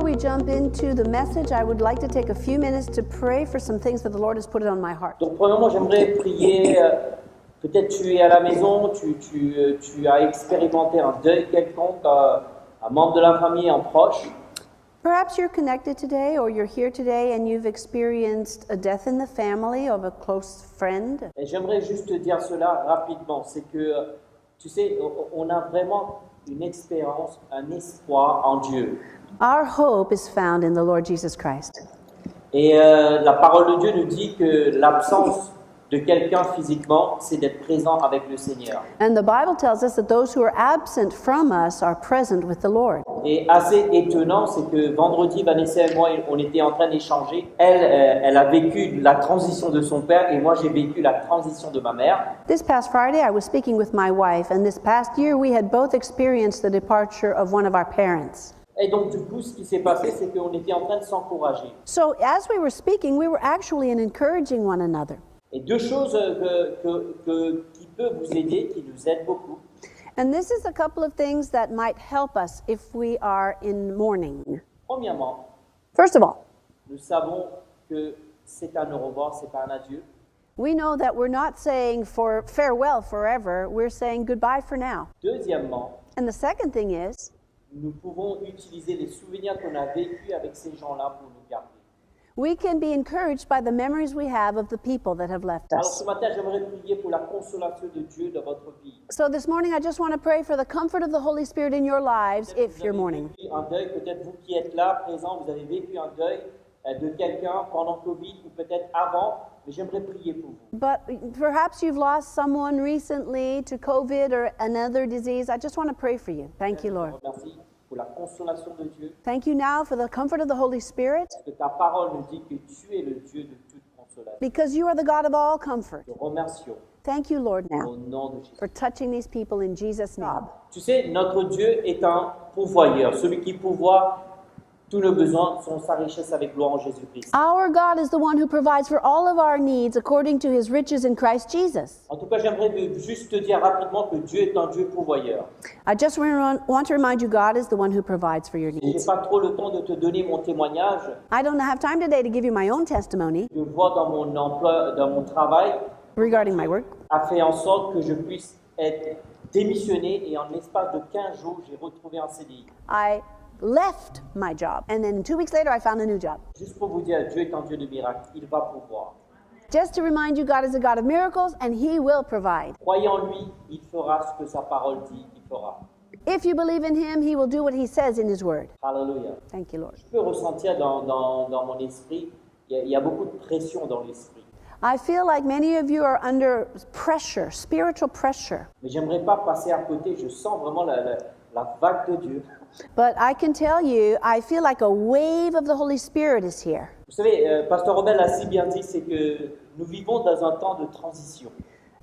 we jump into the message, I would like to take a few minutes to pray for some things that the Lord has put on my heart. Donc, premièrement, j'aimerais prier. Peut-être tu es à la maison, tu as expérimenté un deuil quelconque, un membre de la famille, un proche. Perhaps you're connected today or you're here today and you've experienced a death in the family of a close friend. Et j'aimerais juste te dire cela rapidement. C'est que, tu sais, on a vraiment une expérience, un espoir en Dieu. Our hope is found in the Lord Jesus Christ. Et la parole de Dieu nous dit que l'absence de quelqu'un physiquement, c'est d'être présent avec le Seigneur. And the Bible tells us that those who are absent from us are present with the Lord. Et assez étonnant, c'est que vendredi, Vanessa et moi, on était en train d'échanger. Elle a vécu la transition de son père et moi, j'ai vécu la transition de ma mère. This past Friday, I was speaking with my wife, and this past year, we had both experienced the departure of one of our parents. Et donc, du coup, ce qui s'est passé, c'est qu'on était en train de s'encourager. So, as we were speaking, we were actually encouraging one another. Et deux choses qui peuvent vous aider, qui nous aident beaucoup. And this is a couple of things that might help us if we are in mourning. Premièrement, First of all, nous savons que c'est un au revoir, c'est pas un adieu. we know that we're not saying for farewell forever, we're saying goodbye for now. Deuxièmement, And the second thing is, nous pouvons utiliser les souvenirs qu'on a vécus avec ces gens-là pour nous garder. we can be encouraged by the memories we have of the people that have left Alors us. ce matin, j'aimerais prier pour la consolation de Dieu dans votre vie. So this morning, I just want to pray for the comfort of the Holy Spirit in your lives Peut-être if vous you're avez mourning. vécu un deuil, peut-être vous qui êtes là, présent, vous avez vécu un deuil de quelqu'un pendant Covid ou peut-être avant, mais j'aimerais prier pour vous. But perhaps you've lost someone recently to COVID or another disease. I just want to pray for you. Thank you, Lord. Je te remercie pour la consolation de Dieu, Thank you now for the comfort of the Holy Spirit, parce que ta parole nous dit que tu es le Dieu de toute consolation. because you are the God of all comfort. Nous remercions Thank you, Lord, au now nom de Jésus. for touching these people in Jesus' name. Tu sais, notre Dieu est un pourvoyeur, celui qui pourvoit tous nos besoins, sont sa richesse avec gloire en Jésus-Christ. Our God is the one who provides for all of our needs according to his riches in Christ Jesus. En tout cas, j'aimerais juste te dire rapidement que Dieu est un Dieu pourvoyeur. I just want to remind you, God is the one who provides for your Je n'ai needs. pas trop le temps de te donner mon témoignage. I don't have time today to give you my own testimony Je vois dans mon emploi, dans mon travail, regarding my work. a fait en sorte que je puisse être démissionné et en l'espace de 15 jours, j'ai retrouvé un CDI. I left my job, and then 2 weeks later, I found a new job. Juste pour vous dire, Dieu est un Dieu de miracles, il va pourvoir. Just to remind you, God is a God of miracles, and he will provide. Croyez en lui, il fera ce que sa parole dit, il fera. If you believe in him, he will do what he says in his word. Alléluia. Thank you, Lord. Je peux ressentir dans mon esprit, il y a beaucoup de pression dans l'esprit. I feel like many of you are under pressure, spiritual pressure. Mais j'aimerais pas passer à côté, je sens vraiment la vague de Dieu. But I can tell you, I feel like a wave of the Holy Spirit is here. Vous savez, Pasteur Robert l'a si bien dit, c'est que nous vivons dans un temps de transition.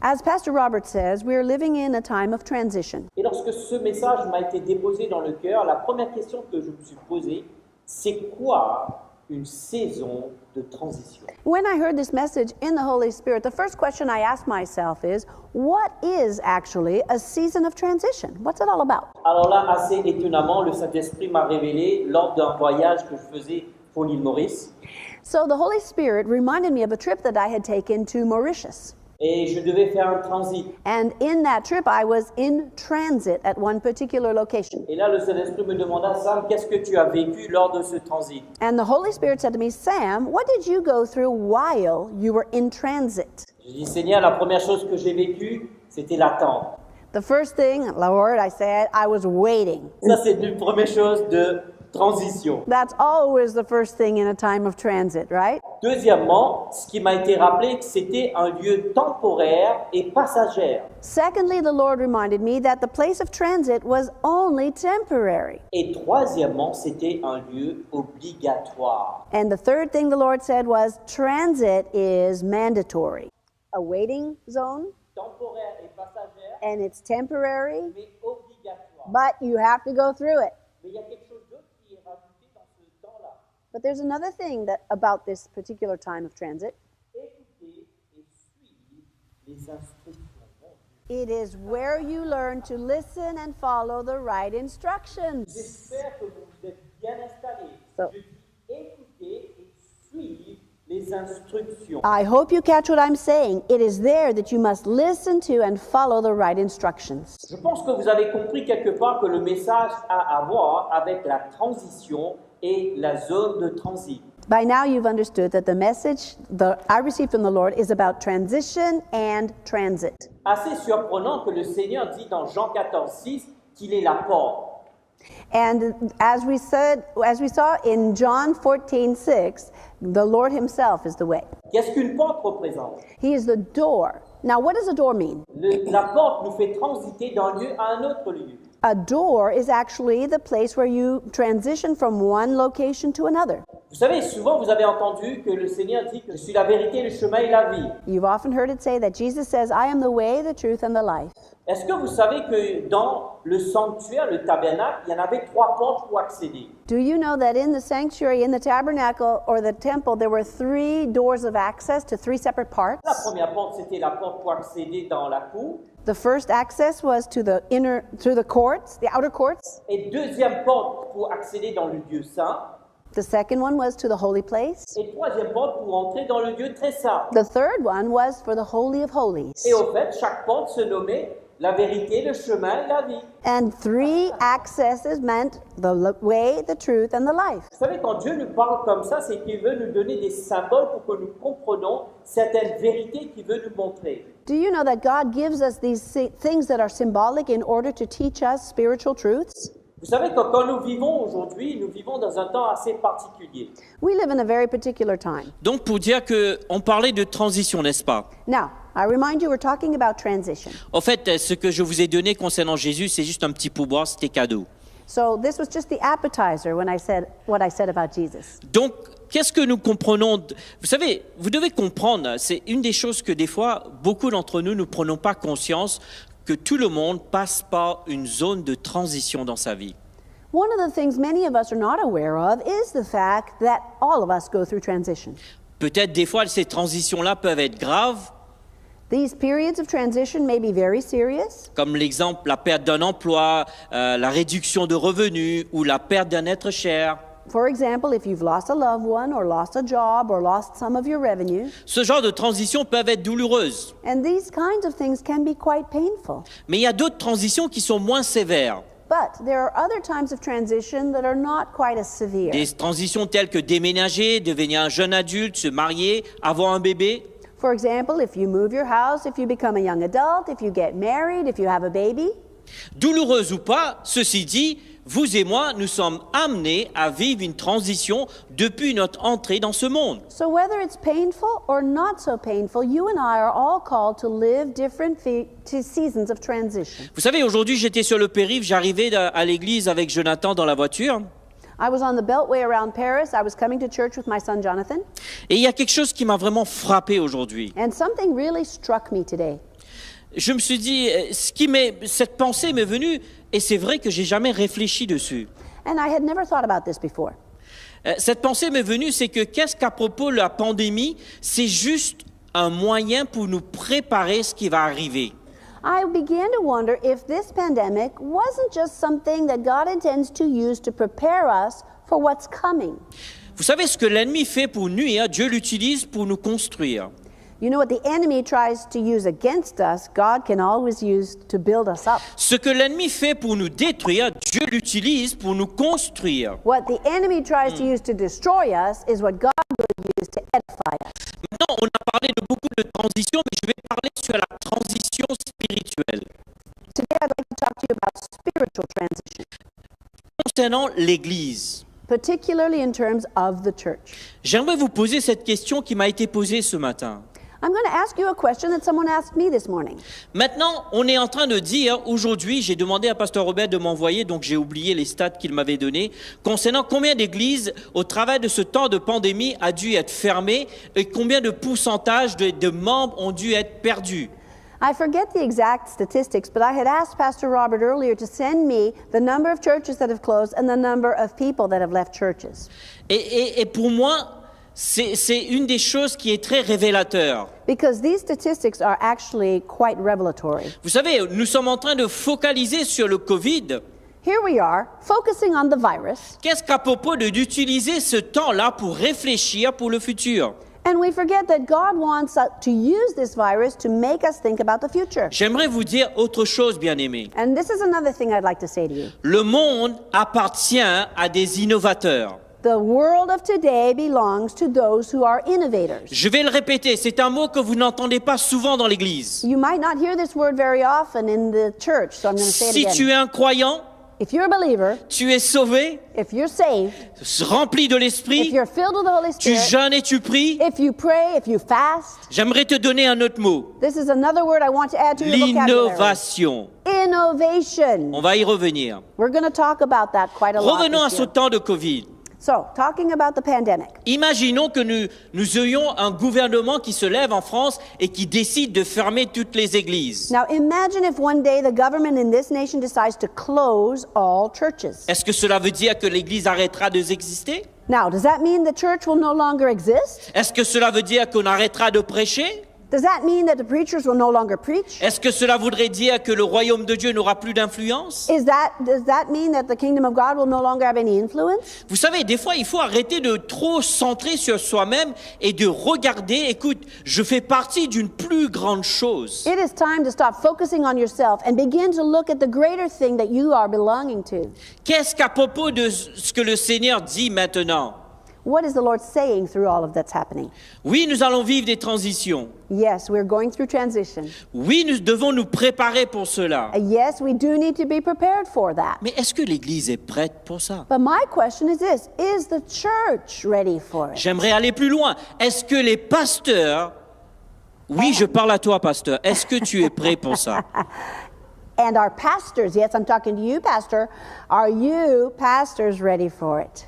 As Pastor Robert says, we are living in a time of transition. Et lorsque ce message m'a été déposé dans le cœur, la première question que je me suis posée, c'est quoi une saison de transition? When I heard this message in the Holy Spirit, the first question I asked myself is, what is actually a season of transition? What's it all about? Alors là, assez étonnamment, le Saint-Esprit m'a révélé lors d'un voyage que je faisais pour l'île Maurice. So the Holy Spirit reminded me of a trip that I had taken to Mauritius. Et je devais faire un transit. And in that trip, I was in transit at one particular location. Et là, le Saint-Esprit me demanda, Sam, qu'est-ce que tu as vécu lors de ce transit? And the Holy Spirit said to me, Sam, what did you go through while you were in transit? J'ai dit, Seigneur, la première chose que j'ai vécue, c'était l'attente. The first thing, Lord, I said, I was waiting. Ça, c'est une première chose de transition. That's always the first thing in a time of transit, right? Deuxièmement, ce qui m'a été rappelé, que c'était un lieu temporaire et passager. Secondly, the Lord reminded me that the place of transit was only temporary. Et troisièmement, c'était un lieu obligatoire. And the third thing the Lord said was transit is mandatory. A waiting zone, Temporaire et passager, and it's temporary, mais obligatoire. but you have to go through it. Mais il y a quelque chose d'autre qui est rajouté dans ce temps-là. But there's another thing that about this particular time of transit. Écoutez et suivez les instructions. It is where you learn to listen and follow the right instructions. J'espère que vous êtes bien installés. So Écoutez et suivez les instructions. I hope you catch what I'm saying. It is there that you must listen to and follow the right instructions. Je pense que vous avez compris quelque part que le message a à voir avec la transition et la zone de transit. By now, you've understood that the message I received from the Lord is about transition and transit. Assez surprenant que le Seigneur dit dans Jean 14,6 qu'il est la porte. And as we saw in John 14:6, the Lord Himself is the way. Qu'est-ce qu'une porte représente? He is the door. Now, what does a door mean? La porte nous fait transiter d'un lieu à un autre lieu. A door is actually the place where you transition from one location to another. Vous savez, souvent vous avez entendu que le Seigneur dit que je suis la vérité, le chemin et la vie. You've often heard it say that Jesus says, I am the way, the truth, and the life. Est-ce que vous savez que dans le sanctuaire, le tabernacle, il y en avait 3 portes pour accéder? Do you know that in the sanctuary, in the tabernacle, or the temple, there were 3 doors of access to 3 separate parts? La première porte, c'était la porte pour accéder dans la cour. The first access was to the courts, the outer courts. Et deuxième porte pour accéder dans le lieu saint. The second one was to the holy place. Et troisième porte pour entrer dans le lieu très saint. The third one was for the Holy of Holies. Et au fait, chaque porte se nommait la vérité, le chemin et la vie. And 3 accesses meant the way, the truth, and the life. Vous savez, quand Dieu nous parle comme ça, c'est qu'il veut nous donner des symboles pour que nous comprenions certaines vérités qu'il veut nous montrer. Do you know that God gives us these things that are symbolic in order to teach us spiritual truths? Vous savez que quand nous vivons aujourd'hui, nous vivons dans un temps assez particulier. We live in a very particular time. Donc pour dire qu'on parlait de transition, n'est-ce pas? Now, I remind you, we're talking about transition. En fait, ce que je vous ai donné concernant Jésus, c'est juste un petit pourboire, c'était cadeau. So this was just the appetizer when I said what I said about Jesus. Donc, qu'est-ce que nous comprenons? Vous savez, vous devez comprendre, c'est une des choses que des fois, beaucoup d'entre nous ne prenons pas conscience que tout le monde passe par une zone de transition dans sa vie. One of the things many of us are not aware of is the fact that all of us go through transition. Peut-être des fois, ces transitions-là peuvent être graves, These periods of transition may be very serious, comme l'exemple, la perte d'un emploi, la réduction de revenus ou la perte d'un être cher. For example, if you've lost a loved one or lost a job or lost some of your revenue, Ce genre de transitions peuvent être douloureuses. and these kinds of things can be quite painful. Mais il y a d'autres transitions qui sont moins sévères. But there are other times of transition that are not quite as severe. Des transitions telles que déménager, devenir un jeune adulte, se marier, avoir un bébé. For example, if you move your house, if you become a young adult, if you get married, if you have a baby. Douloureuse ou pas, ceci dit, vous et moi, nous sommes amenés à vivre une transition depuis notre entrée dans ce monde. So whether it's painful or not so painful, you and I are all called to live different seasons of transition. Vous savez, aujourd'hui, j'étais sur le périph', j'arrivais à l'église avec Jonathan dans la voiture. I was on the beltway around Paris. I was coming to church with my son Jonathan, Et il y a quelque chose qui m'a vraiment frappé aujourd'hui. and something really struck me today. Je me suis dit, cette pensée m'est venue, et c'est vrai que j'ai jamais réfléchi dessus. And I had never thought about this before. Cette pensée m'est venue, c'est que qu'est-ce qu'à propos de la pandémie, c'est juste un moyen pour nous préparer ce qui va arriver. I began to wonder if this pandemic wasn't just something that God intends to use to prepare us for what's coming. Vous savez ce que l'ennemi fait pour nuire, Dieu l'utilise pour nous construire. You know what the enemy tries to use against us, God can always use to build us up. Ce que l'ennemi fait pour nous détruire, Dieu l'utilise pour nous construire. What the enemy tries to use to destroy us is what God will use to edify us. Maintenant, on a parlé de beaucoup de transition, mais je vais parler sur la transition spirituelle. Today I'd like to talk to you about spiritual transition, Concernant l'Église, particularly in terms of the church. j'aimerais vous poser cette question qui m'a été posée ce matin. I'm going to ask you a question that someone asked me this morning. Maintenant, on est en train de dire, aujourd'hui, j'ai demandé à Pasteur Robert de m'envoyer, donc j'ai oublié les stats qu'il m'avait donnés, concernant combien d'églises, au travers de ce temps de pandémie, a dû être fermées et combien de pourcentage de membres ont dû être perdus. I forget the exact statistics, but I had asked Pastor Robert earlier to send me the number of churches that have closed and the number of people that have left churches. Et pour moi, c'est une des choses qui est très révélateur. Because these statistics are actually quite revelatory. Vous savez, nous sommes en train de focaliser sur le Covid, here we are, focusing on the virus, Qu'est-ce qu'à propos d'utiliser ce temps-là pour réfléchir pour le futur? and we forget that God wants us to use this virus to make us think about the future. J'aimerais vous dire autre chose, bien-aimés. And this is another thing I'd like to say to you. Le monde appartient à des innovateurs. The world of today belongs to those who are innovators. Je vais le répéter, c'est un mot que vous n'entendez pas souvent dans l'Église. You might not hear this word very often in the church, so I'm going to say Si it tu again. es un croyant, If you're a believer, tu es sauvé, if you're saved, rempli de if l'Esprit, you're filled with the Holy tu Spirit, jeûnes et tu pries, if you pray, if you fast, j'aimerais te donner un autre mot. this is another word I want to add to your vocabulary. L'innovation. Innovation. On va y revenir. We're going to talk about that quite a lot Revenons à this ce year. temps de Covid. So, talking about the pandemic. Imaginons que nous ayons un gouvernement qui se lève en France et qui décide de fermer toutes les églises. Now, imagine if one day the government in this nation decides to close all churches. Est-ce que cela veut dire que l'église arrêtera d'exister? Now, does that mean the church will no longer exist? Est-ce que cela veut dire qu'on arrêtera de prêcher? Does that mean that the preachers will no longer preach? Est-ce que cela voudrait dire que le royaume de Dieu n'aura plus d'influence? Does that mean that the kingdom of God will no longer have any influence? Vous savez, des fois, il faut arrêter de trop centrer sur soi-même et de regarder, écoute, je fais partie d'une plus grande chose. It is time to stop focusing on yourself and begin to look at the greater thing that you are belonging to. Qu'est-ce qu'à propos de ce que le Seigneur dit maintenant? What is the Lord saying through all of that's happening? Oui, nous allons vivre des transitions. Yes, we're going through transition. Oui, nous devons nous préparer pour cela. Yes, we do need to be prepared for that. Mais est-ce que l'Église est prête pour ça? But my question is this, is the church ready for it? J'aimerais aller plus loin. Est-ce que les pasteurs... Oui, je parle à toi, pasteur. Est-ce que tu es prêt pour ça? And our pastors, yes, I'm talking to you, pastor, are you pastors ready for it?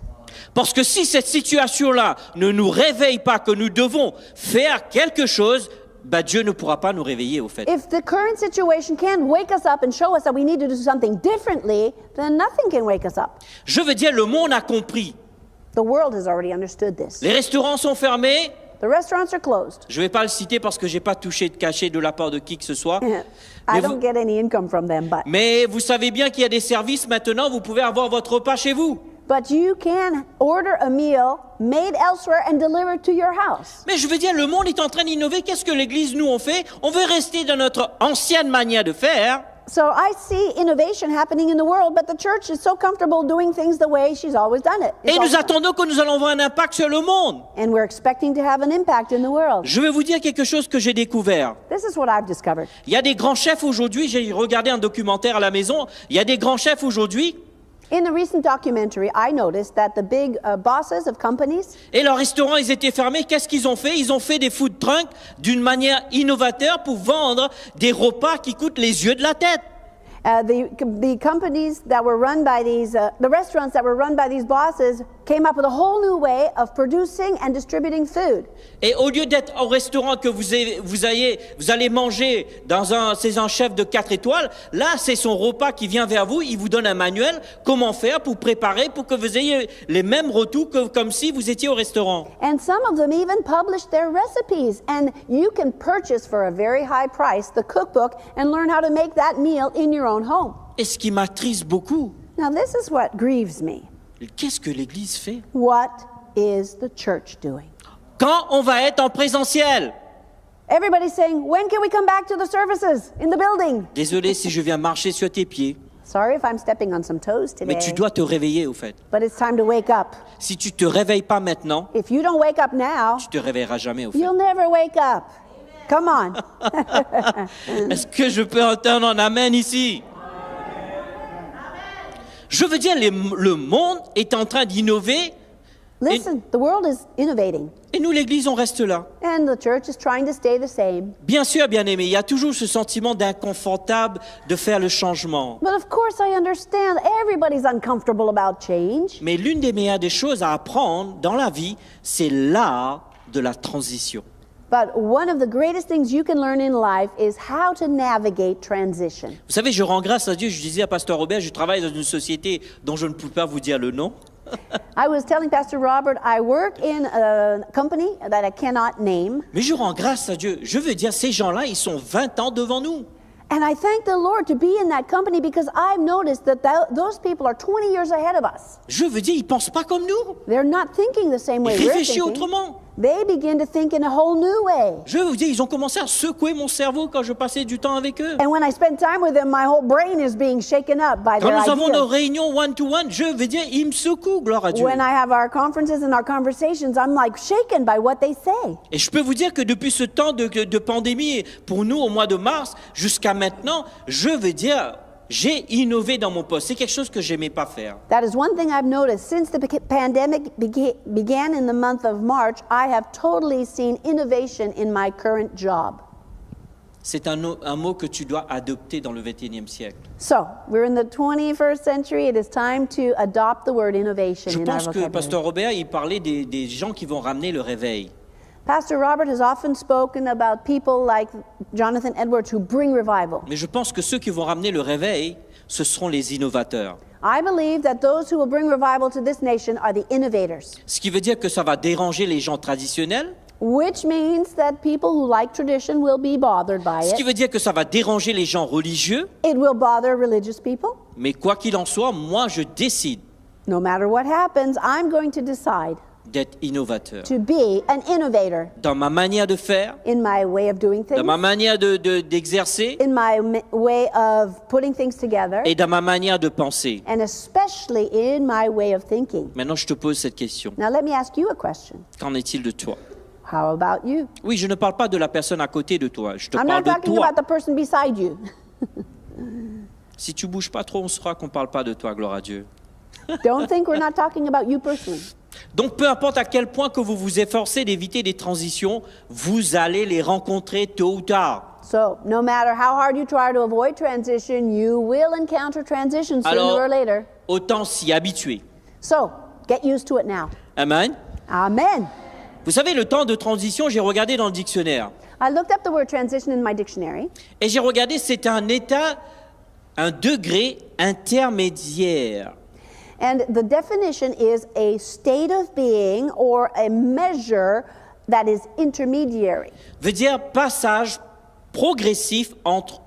Parce que si cette situation-là ne nous réveille pas que nous devons faire quelque chose, bah Dieu ne pourra pas nous réveiller au fait. If the current situation can't wake us up and show us that we need to do something differently, then nothing can wake us up. Je veux dire, le monde a compris. The world has already understood this. Les restaurants sont fermés. The restaurants are closed. Je ne vais pas le citer parce que je n'ai pas touché de cachet de la part de qui que ce soit. I don't get any income from them, Mais vous savez bien qu'il y a des services maintenant, vous pouvez avoir votre repas chez vous. but you can order a meal made elsewhere and deliver it to your house. Mais je veux dire, le monde est en train d'innover. Qu'est-ce que l'Église, nous, on fait? On veut rester dans notre ancienne manière de faire. So I see innovation happening in the world, but the church is so comfortable doing things the way she's always done it. It's Et nous always- attendons que nous allons avoir un impact sur le monde. And we're expecting to have an impact in the world. Je vais vous dire quelque chose que j'ai découvert. This is what I've discovered. Il y a des grands chefs aujourd'hui, j'ai regardé un documentaire à la maison, il y a des grands chefs aujourd'hui, In the recent documentary, I noticed that the big bosses of companies, et leurs restaurants, ils étaient fermés. Qu'est-ce qu'ils ont fait? Ils ont fait des food trucks d'une manière innovateur pour vendre des repas qui coûtent les yeux de la tête. the companies that were run by these, the restaurants that were run by these bosses came up with a whole new way of producing and distributing food. Et au lieu d'être au restaurant que vous allez manger c'est un chef de 4 étoiles, là, c'est son repas qui vient vers vous, il vous donne un manuel, comment faire pour préparer, pour que vous ayez les mêmes retours que comme si vous étiez au restaurant. And some of them even published their recipes. And you can purchase for a very high price the cookbook and learn how to make that meal in your own home. Et ce qui m'attriste beaucoup, Now, this is what grieves me. qu'est-ce que l'Église fait? What is the church doing? Quand on va être en présentiel? Everybody's saying, when can we come back to the services in the building? Désolé si je viens marcher sur tes pieds, Sorry if I'm stepping on some toes today, mais tu dois te réveiller au fait. but it's time to wake up. Si tu te réveilles pas maintenant, If you don't wake up now, tu te réveilleras jamais au fait. you'll never wake up. Come on. Est-ce que je peux entendre un amen ici? Je veux dire, le monde est en train d'innover Listen, the world is innovating, et nous, l'Église, on reste là. and the church is trying to stay the same. Bien sûr, bien-aimé, il y a toujours ce sentiment d'inconfortable de faire le changement. But of course, I understand everybody's uncomfortable about change. Mais l'une des meilleures des choses à apprendre dans la vie, c'est l'art de la transition. But one of the greatest things you can learn in life is how to navigate transition. Vous savez, je rends grâce à Dieu. Je disais à Pasteur Robert, je travaille dans une société dont je ne peux pas vous dire le nom. I was telling Pastor Robert, I work in a company that I cannot name, Mais je rends grâce à Dieu. Je veux dire, ces gens-là, ils sont 20 ans devant nous. And I thank the Lord to be in that company because I've noticed that those people are 20 years ahead of us. Je veux dire, ils ne pensent pas comme nous. They're not thinking the same way Ils we're réfléchissent thinking. autrement. They begin to think in a whole new way. Je veux vous dire, ils ont commencé à secouer mon cerveau quand je passais du temps avec eux. And when I spend time with them, my whole brain is being shaken up by Quand their nous avons nos ideas. réunions one-to-one, je veux dire, ils me secouent, gloire à Dieu. When I have our conferences and our conversations, I'm like shaken by what they say. Et je peux vous dire que depuis ce temps de pandémie, pour nous, au mois de mars, jusqu'à maintenant, je veux dire, j'ai innové dans mon poste. C'est quelque chose que je n'aimais pas faire. That is one thing I've noticed. Since the pandemic began in the month of March, I have totally seen innovation in my current job. C'est un mot que tu dois adopter dans le 21e siècle. So, we're in the 21st century. It is time to adopt the word innovation Je in our pense que vocabulary. Pasteur Robert, il parlait des gens qui vont ramener le réveil. Pastor Robert has often spoken about people like Jonathan Edwards who bring revival. Mais je pense que ceux qui vont ramener le réveil, ce seront les innovateurs. I believe that those who will bring revival to this nation are the innovators, Ce qui veut dire que ça va déranger les gens traditionnels, which means that people who like tradition will be bothered by ce qui it. veut dire que ça va déranger les gens religieux, It will bother religious people. mais quoi qu'il en soit, moi je décide No matter what happens, I'm going to decide d'être innovateur. to be an innovator Dans ma manière de faire, in my way of doing dans ma things, manière d'exercer in my way of putting things together, et dans ma manière de penser. and especially in my way of thinking. Maintenant, je te pose cette question. Now, let me ask you a question. Qu'en est-il de toi? How about you? Oui, je ne parle pas de la personne à côté de toi. Je te I'm parle not de talking toi. about the person beside you. Si tu bouges pas trop, on saura qu'on parle pas de toi, gloire à Dieu. Don't think we're not talking about you personally. Donc, peu importe à quel point que vous vous efforcez d'éviter des transitions, vous allez les rencontrer tôt ou tard. So, no matter how hard you try to avoid transition, you will encounter transition sooner Alors, or later. autant s'y habituer. So, get used to it now. Amen. Amen. Vous savez, le temps de transition, j'ai regardé dans le dictionnaire. I looked up the word transition in my dictionary, Et j'ai regardé, c'est un état, un degré intermédiaire. and the definition is a state of being or a measure that is intermediary. Veut dire passage progressif entre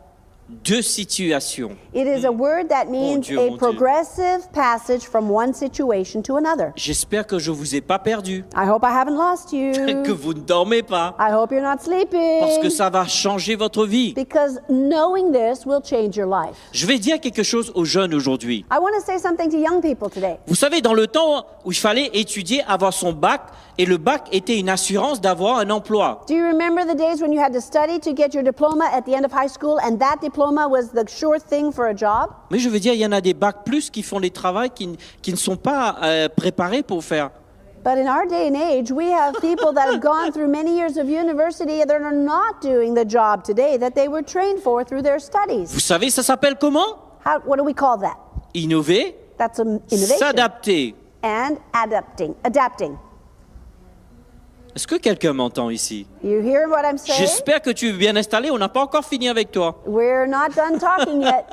deux situations. It is a word that means Dieu, a mon Dieu. progressive passage from one situation to another. J'espère que je vous ai pas perdu, I hope I haven't lost you. que vous ne dormez pas, I hope you're not sleeping. parce que ça va changer votre vie. Because knowing this will change your life. Je vais dire quelque chose aux jeunes aujourd'hui. I want to say something to young people today. Vous savez, dans le temps où il fallait étudier, avoir son bac, et le bac était une assurance d'avoir un emploi. Do you remember the days when you had to study to get your diploma at the end of high school, and that diploma was the sure thing for a job? Mais je veux dire, il y en a des bacs plus qui font des travaux qui ne sont pas préparés pour faire. But in our day and age, we have people that have gone through many years of university that are not doing the job today that they were trained for through their studies. Vous savez, ça s'appelle comment? What do we call that? Innover, That's an innovation. s'adapter. And adapting. Est-ce que quelqu'un m'entend ici? You hear what I'm saying? J'espère que tu es bien installé, on n'a pas encore fini avec toi. We're not done talking yet.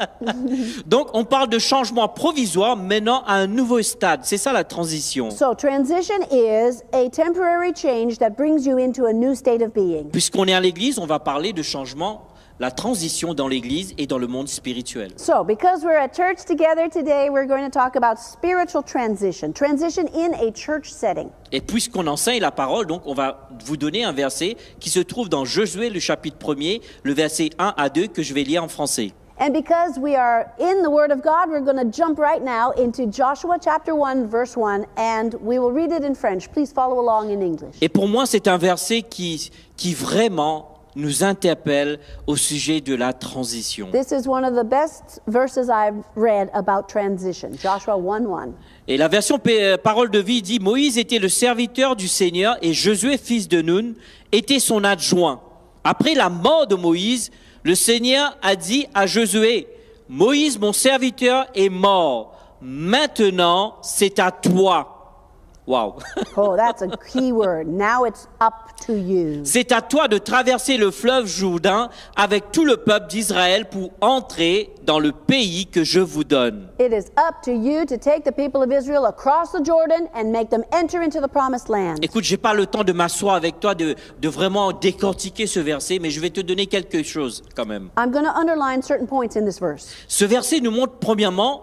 Donc, on parle de changement provisoire maintenant à un nouveau stade. C'est ça la transition. So transition is a temporary change that brings you into a new state of being. Puisqu'on est à l'église, on va parler de changement, la transition dans l'église et dans le monde spirituel. So because we're at church together today, we're going to talk about spiritual transition. Transition in a church setting. Et puisqu'on enseigne la parole, donc on va vous donner un verset qui se trouve dans Josué, le chapitre 1er, le verset 1 à 2, que je vais lire en français. And because we are in the Word of God, we're going to jump right now into Joshua chapter 1, verse 1, and we will read it in French. Please follow along in English. Et pour moi, c'est un verset qui vraiment nous interpelle au sujet de la transition. This is one of the best verses I've read about transition. Joshua 1:1. Et la version Parole de vie dit « Moïse était le serviteur du Seigneur et Josué, fils de Nun, était son adjoint. Après la mort de Moïse, le Seigneur a dit à Josué, « Moïse, mon serviteur, est mort. Maintenant, c'est à toi. Waouh. Oh, that's a key word. Now it's up to you. C'est à toi de traverser le fleuve Jourdain avec tout le peuple d'Israël pour entrer dans le pays que je vous donne. It is up to you to take the people of Israel across the Jordan and make them enter into the promised land. Écoute, j'ai pas le temps de m'asseoir avec toi, de vraiment décortiquer ce verset, mais je vais te donner quelque chose quand même. I'm going to underline certain points in this verse. Ce verset nous montre premièrement,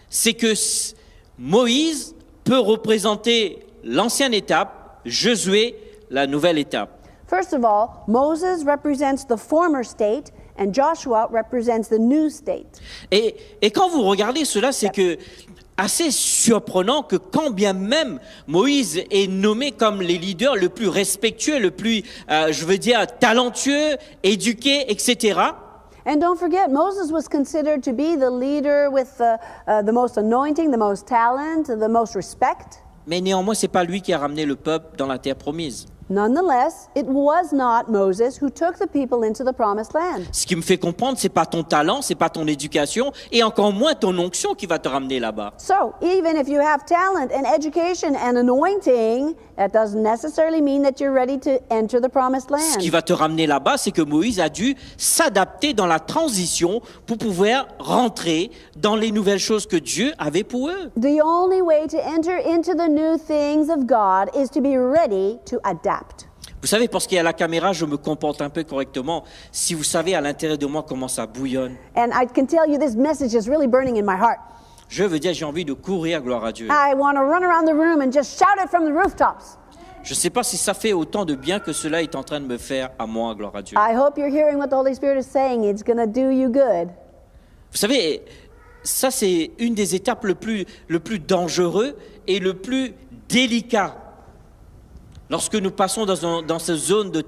c'est que Moïse peut représenter l'ancienne étape, Josué la nouvelle étape. First of all, Moses represents the former state and Joshua represents the new state. Et quand vous regardez cela, c'est que assez surprenant que quand bien même Moïse est nommé comme les leaders le plus respectueux, le plus, talentueux, éduqué, etc., And don't forget, Moses was considered to be the leader with the most anointing, the most talent, the most respect. mais néanmoins, c'est pas lui qui a ramené le peuple dans la terre promise. Nonetheless, it was not Moses who took the people into the promised land. Ce qui me fait comprendre, c'est pas ton talent, c'est pas ton éducation, et encore moins ton onction qui va te ramener là-bas. So, even if you have talent and education and anointing, that doesn't necessarily mean that you're ready to enter the promised Ce qui land. va te ramener là-bas, c'est que Moïse a dû s'adapter dans la transition pour pouvoir rentrer dans les nouvelles choses que Dieu avait pour eux. The only way to enter into the new things of God is to be ready to adapt. Vous savez, parce qu'il y a la caméra, je me comporte un peu correctement. Si vous savez à l'intérieur de moi comment ça bouillonne, And I can tell you this message is really burning in my heart. je veux dire, j'ai envie de courir, gloire à Dieu. I want to run around the room and just shout it from the rooftops. Je ne sais pas si ça fait autant de bien que cela est en train de me faire à moi, gloire à Dieu. I hope you're hearing what the Holy Spirit is saying. It's going to do you good. Vous savez, ça c'est une des étapes le plus dangereux et le plus délicat lorsque nous passons dans cette zone de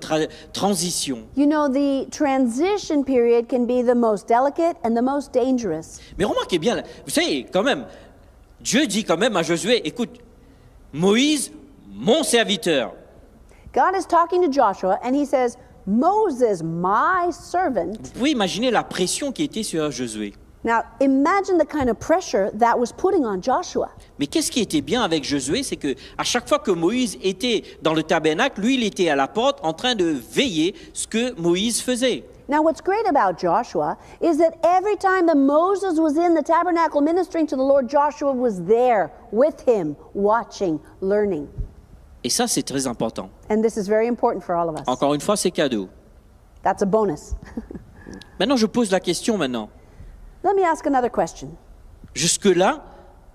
transition. You know, the transition period can be the most delicate and the most dangerous. Mais remarquez bien, vous savez, quand même, Dieu dit quand même à Josué, écoute, Moïse, mon serviteur. God is talking to Joshua and he says, Moses, my servant. Vous pouvez imaginer la pression qui était sur Josué. Now, imagine the kind of pressure that was putting on Joshua. Mais qu'est-ce qui était bien avec Josué, c'est que à chaque fois que Moïse était dans le tabernacle, lui, il était à la porte en train de veiller ce que Moïse faisait. Now, what's great about Joshua is that every time that Moses was in the tabernacle ministering to the Lord, Joshua was there with him, watching, learning. Et ça, c'est très important. And this is very important for all of us. Encore une fois, c'est cadeau. That's a bonus. Maintenant, je pose la question maintenant. Let me ask another question. Jusque-là,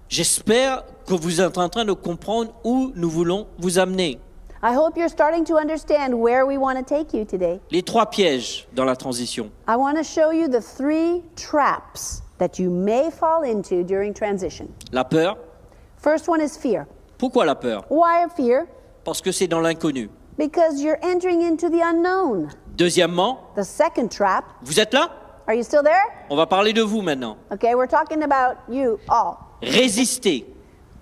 j'espère que vous êtes en train de comprendre où nous voulons vous amener. I hope you're starting to understand where we want to take you today. Les 3 pièges dans la transition. I want to show you the 3 traps that you may fall into during transition. La peur. First one is fear. Pourquoi la peur? Why fear? Parce que c'est dans l'inconnu. Because you're entering into the unknown. Deuxièmement, The second trap, vous êtes là? are you still there? On va parler de vous maintenant. Okay, we're talking about you all. Résister.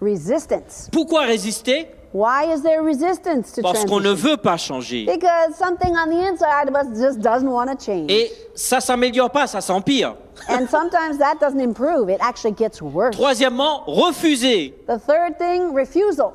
Resistance. Pourquoi résister? Why is there resistance to Parce qu'on ne transition? veut pas changer. Because something on the inside of us just doesn't want to change. Et ça s'améliore pas, ça s'empire. And sometimes that doesn't improve, it actually gets worse. Troisièmement, refuser. The third thing, refusal.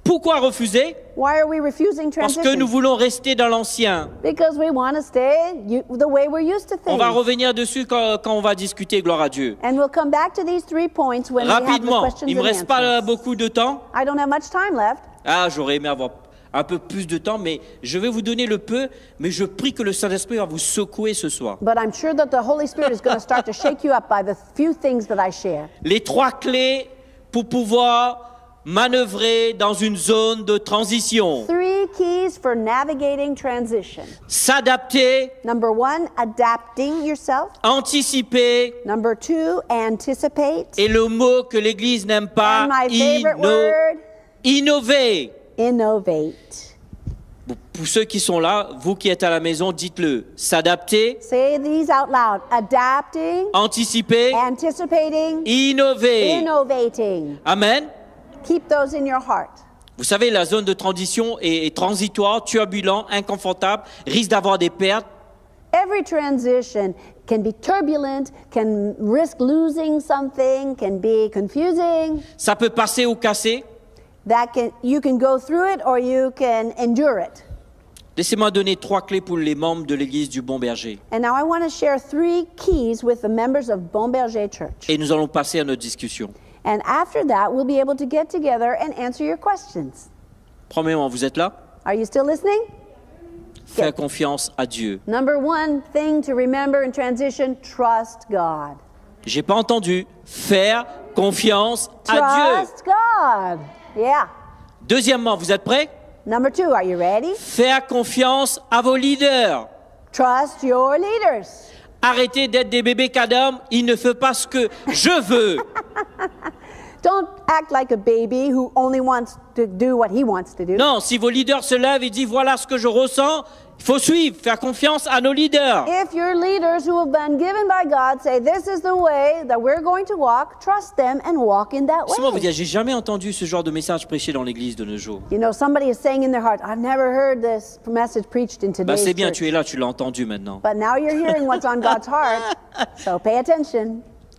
Pourquoi refuser? Why are we refusing Parce que nous transition? voulons rester dans l'ancien. Because we want to stay the way we're used to On va things. revenir dessus quand on va discuter, gloire à Dieu. And we'll come back to these 3 points when we have the Rapidement, questions il me and reste pas answers. beaucoup de temps. I don't have much time left. Ah, j'aurais aimé avoir un peu plus de temps, mais je vais vous donner le peu, mais je prie que le Saint-Esprit va vous secouer ce soir. But I'm sure that the Holy Spirit is going to start to shake you up by the few things that I share. Les 3 clés pour pouvoir manœuvrer dans une zone de transition. 3 keys for navigating transition. S'adapter, Number 1, adapting yourself. anticiper, Number 2, anticipate. et le mot que l'Église n'aime pas, And my favorite word, innover. innovate. Pour ceux qui sont là, vous qui êtes à la maison, dites-le. S'adapter, Say these out loud. Adapting, anticiper, anticipating, innover. innovating. Amen. Keep those in your heart. Vous savez, la zone de transition est transitoire, turbulent, inconfortable, risque d'avoir des pertes. Every transition can be turbulent, can risk losing something, can be confusing. Ça peut passer ou casser. you can go through it or you can endure it. Laissez-moi donner 3 clés pour les membres de l'église du Bon Berger. And now I want to share 3 keys with the members of Bon Berger Church. Et nous allons passer à notre discussion. And after that, we'll be able to get together and answer your questions. Premièrement, vous êtes là? Are you still listening? Faire confiance à Dieu. Number 1 thing to remember in transition, trust God. J'ai pas entendu. Faire confiance à Dieu. Trust God. Yeah. Deuxièmement, vous êtes prêts? Number 2, are you ready? Faire confiance à vos leaders. Trust your leaders. Arrêtez d'être des bébés cadavres. Ils ne font pas ce que je veux. Don't act like a baby who only wants to do what he wants to do. Non, si vos leaders se lèvent et disent voilà ce que je ressens, il faut suivre, faire confiance à nos leaders. If your leaders who have been given by God say this is the way that we're going to walk, trust them and walk in that Laissez-moi vous way. dire, j'ai jamais entendu ce genre de message prêché dans l'église de nos jours. You know, somebody is saying in their heart, I've never heard this message preached in Bah, today's c'est bien, church. tu es là, tu l'as entendu maintenant. But now you're hearing what's on God's heart, so pay attention.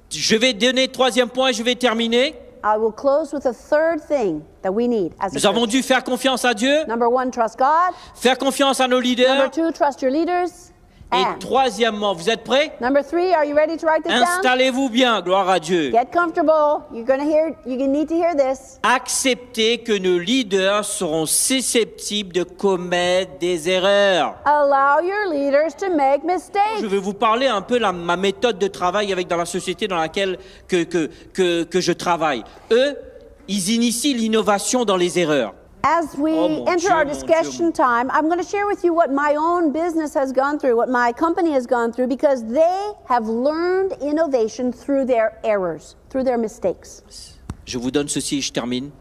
Je vais donner 3e point et je vais terminer. I will close with a 3rd thing that we need as a Nous avons church. dû faire confiance à Dieu, Number 1, trust God. faire confiance à nos Number leaders. 2, trust your leaders. Et And 3e, vous êtes prêts? number 3, are you ready to write this down? Installez-vous bien, gloire à Dieu. Get comfortable. You're need to hear this. Acceptez que nos leaders seront susceptibles de commettre des erreurs. Allow your leaders to make mistakes. Je vais vous parler un peu de ma méthode de travail dans la société dans laquelle que je travaille. Eux, ils initient l'innovation dans les erreurs. As we Oh, mon enter Dieu, our mon discussion time, I'm going to share with you what my own business has gone through, what my company has gone through, because they have learned innovation through their errors, through their mistakes. Je vous donne ceci et je termine.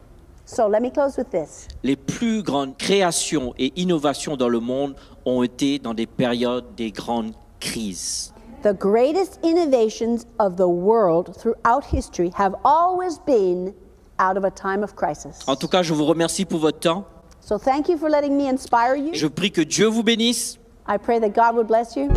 So let me close with this. Les plus grandes créations et innovations dans le monde ont été dans des périodes des grandes crises. The greatest innovations of the world throughout history have always been out of a time of crisis. En tout cas, je vous remercie pour votre temps. So thank you for letting me inspire you. Je prie que Dieu vous bénisse. I pray that God would bless you.